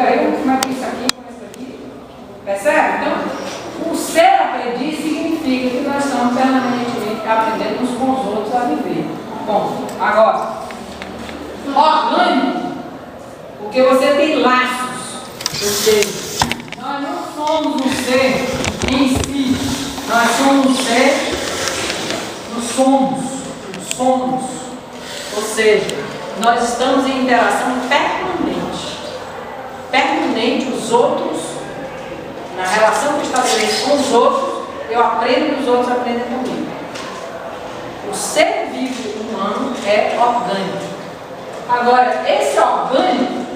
aí como é que isso aqui com isso aqui. Percebe? Então, o ser aprendiz significa que nós estamos permanentemente aprendendo uns com os outros a viver. Bom, agora, orgânico, porque você tem laços, ou seja, nós não somos um ser em si, nós somos um ser, somos, ou seja, nós estamos em interação permanente, os outros, na relação que eu estabeleço com os outros, eu aprendo e os outros aprendem comigo. O ser vivo humano é orgânico. Agora, esse orgânico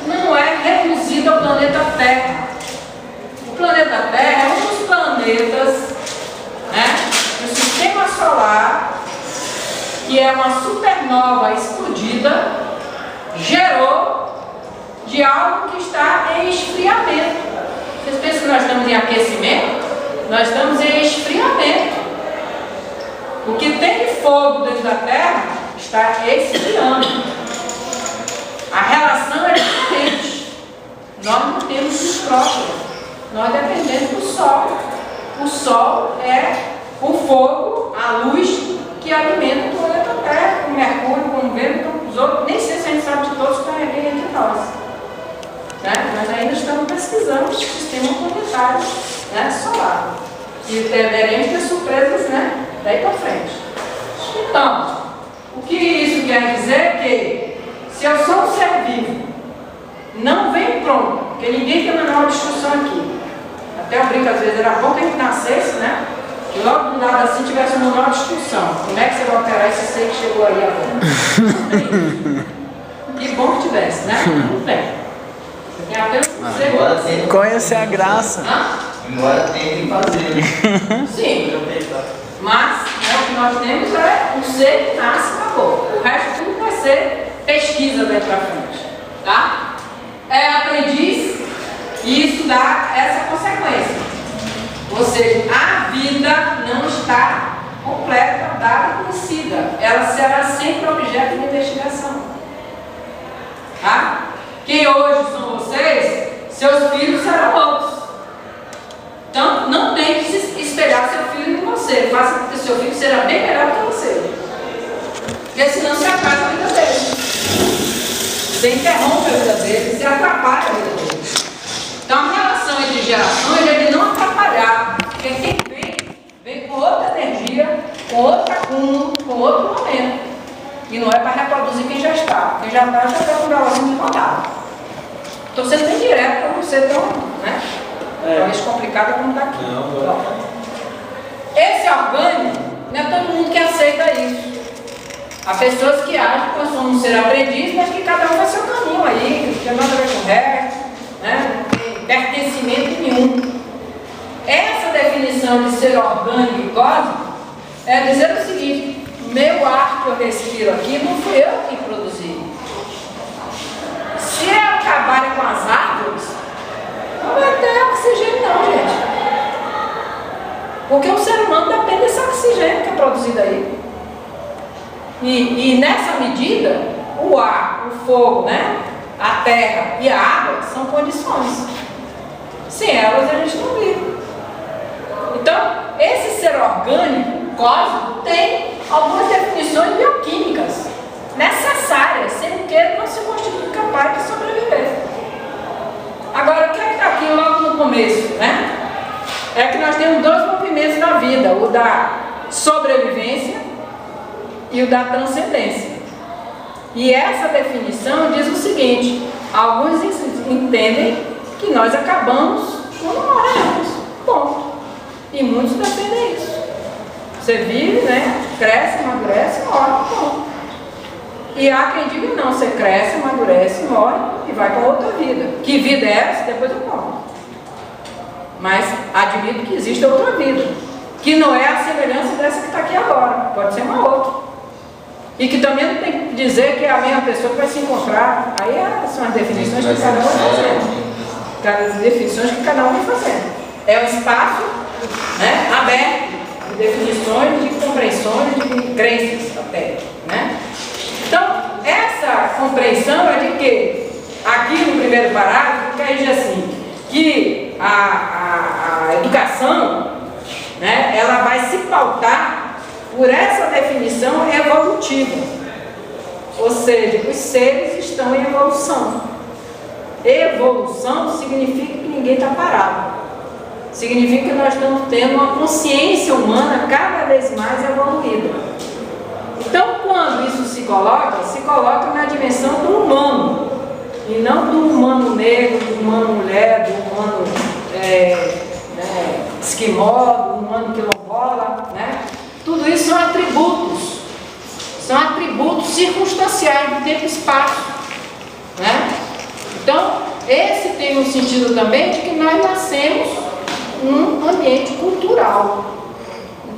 não é reduzido ao planeta Terra. O planeta Terra é um dos planetas, né, do sistema solar, que é uma supernova explodida, gerou de algo que está em esfriamento. Vocês pensam que nós estamos em aquecimento? Nós estamos em esfriamento. O que tem de fogo dentro da Terra está esfriando. A relação é diferente. Nós não temos nitrógeno. Nós dependemos do Sol. O Sol é o fogo, a luz que alimenta o planeta Terra, com Mercúrio, com Vênus, com os outros. Nem sei se a gente sabe de todos que estão aqui entre nós. Né? Nós ainda estamos pesquisando o sistema planetário, né, solar. E teremos ter surpresas, né, daí para frente. Então, o que isso quer dizer é que, se eu sou um ser vivo, não vem pronto, porque ninguém tem manual de instrução aqui. Até eu brinco às vezes, era bom que a gente nascesse, né? E logo do lado assim tivesse um manual de instrução. Como é que você vai operar esse ser que chegou aí agora? Que bom que tivesse, né? Não tem. Tem apenas um ser. Conhecer a graça. Embora tenha que fazer. Sim. Mas, né, o que nós temos é um ser que nasce e acabou. O resto tudo vai ser pesquisa daqui para frente. Tá? É aprendiz e isso dá essa consequência. Ou seja, a vida não está completa, dada e conhecida. Ela será sempre objeto de investigação. Tá? Quem hoje são vocês, seus filhos serão outros. Então, não tem que se espelhar seu filho em você. Faça com que seu filho seja bem melhor que você. Porque senão você acaba a vida dele. Você interrompe a vida dele, você atrapalha a vida dele. Então, a relação entre gerações é de não atrapalhar. Porque quem vem com outra energia, com outro acúmulo, com outro momento. E não é para reproduzir quem já está. Quem já está com o negocinho rodado. Estou sendo bem direto para não ser tão, né? Talvez complicado como está aqui. Esse orgânico, não é todo mundo que aceita isso. Há pessoas que acham que nós somos um ser aprendiz, mas que cada um vai seu caminho aí, não tem nada a ver com o resto, né? Não tem pertencimento nenhum. Essa definição de ser orgânico e cósmico é dizer o seguinte: meu ar que eu respiro aqui não fui eu que produzi. Se eu acabar com as árvores, não vai ter oxigênio não, gente. Porque o ser humano depende desse oxigênio que é produzido aí. E nessa medida, o ar, o fogo, né, a terra e a água são condições. Sem elas a gente não vive. Então, esse ser orgânico, cósmico, tem algumas definições bioquímicas necessárias, sem que ele não se constitui capaz de sobreviver. Agora, o que é que está aqui logo no começo, né? É que nós temos dois movimentos na vida, o da sobrevivência e o da transcendência. E essa definição diz o seguinte: alguns entendem que nós acabamos quando morremos, ponto. E muitos defendem isso. Você vive, né? Cresce, amadurece, morre, ponto. E há quem diga não, você cresce, amadurece, morre e vai para outra vida. Que vida é essa? Depois eu conto. Mas admito que existe outra vida, que não é a semelhança dessa que está aqui agora, pode ser uma outra. E que também não tem que dizer que é a mesma pessoa que vai se encontrar. Aí são as definições que cada um vai fazendo. As definições que cada um vai fazendo. É um espaço, né, aberto de definições, de compreensões, de crenças até, né? Então, essa compreensão é de que, aqui no primeiro parágrafo, vai dizer assim, que a educação, né, ela vai se pautar por essa definição evolutiva. Ou seja, os seres estão em evolução. Evolução significa que ninguém está parado. Significa que nós estamos tendo uma consciência humana cada vez mais evoluída. Então, quando isso se coloca na dimensão do humano, e não do humano negro, do humano mulher, do humano esquimó, do humano quilombola, né? Tudo isso são atributos circunstanciais do tempo e espaço, né? Então, esse tem um sentido também de que nós nascemos num ambiente cultural.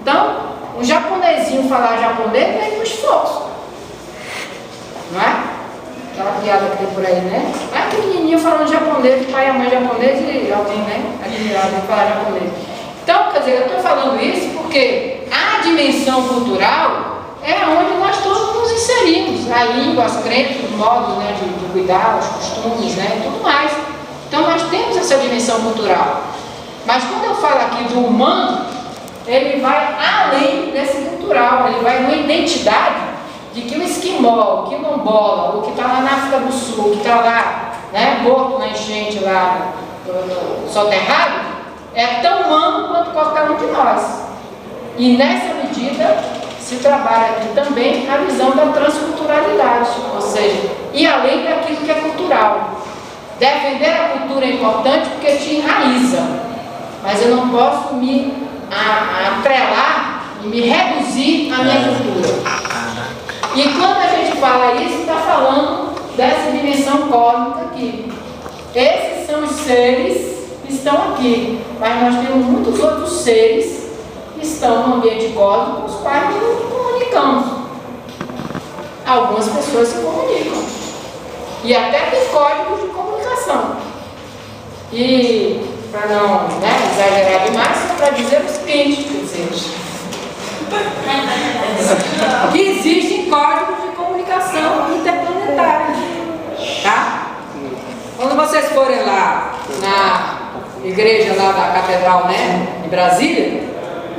Então, um japonesinho falar japonês vem com esforço, não é? Aquela piada que tem por aí, né? Vai que menininho falando japonês, o pai e a mãe japonês e alguém, né? Admirado em falar japonês. Então, quer dizer, eu estou falando isso porque a dimensão cultural é onde nós todos nos inserimos. A língua, as crenças, os modos, né, de cuidar, os costumes, né, e tudo mais. Então, nós temos essa dimensão cultural. Mas quando eu falo aqui do humano, ele vai além desse cultural, ele vai numa identidade de que o esquimó, o quilombola, o que está lá na África do Sul, o que está lá, né, morto na enchente lá no soterrado, é tão humano quanto qualquer um de nós. E nessa medida se trabalha aqui também a visão da transculturalidade, ou seja, ir além daquilo que é cultural. Defender a cultura é importante porque te enraiza, mas eu não posso me atrelar e me reduzir à minha cultura. E quando a gente fala isso, está falando dessa dimensão cósmica aqui. Esses são os seres que estão aqui, mas nós temos muitos outros seres que estão no ambiente cósmico, com os quais nós nos comunicamos. Algumas pessoas se comunicam. E até tem códigos de comunicação. E, para não, né, exagerar demais, só para dizer o seguinte, quer dizer, que existem códigos de comunicação interplanetária, tá? Quando vocês forem lá na igreja lá da Catedral, né, em Brasília,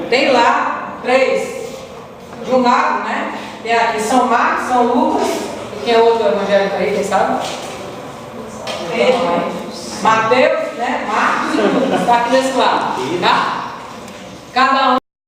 tem lá 3 de um lado, né? Tem aqui São Marcos, São Lucas, e quem é outro evangélico aí, quem sabe? Mateus, né? Marcos e Lucas, está aqui desse lado, tá? Cada um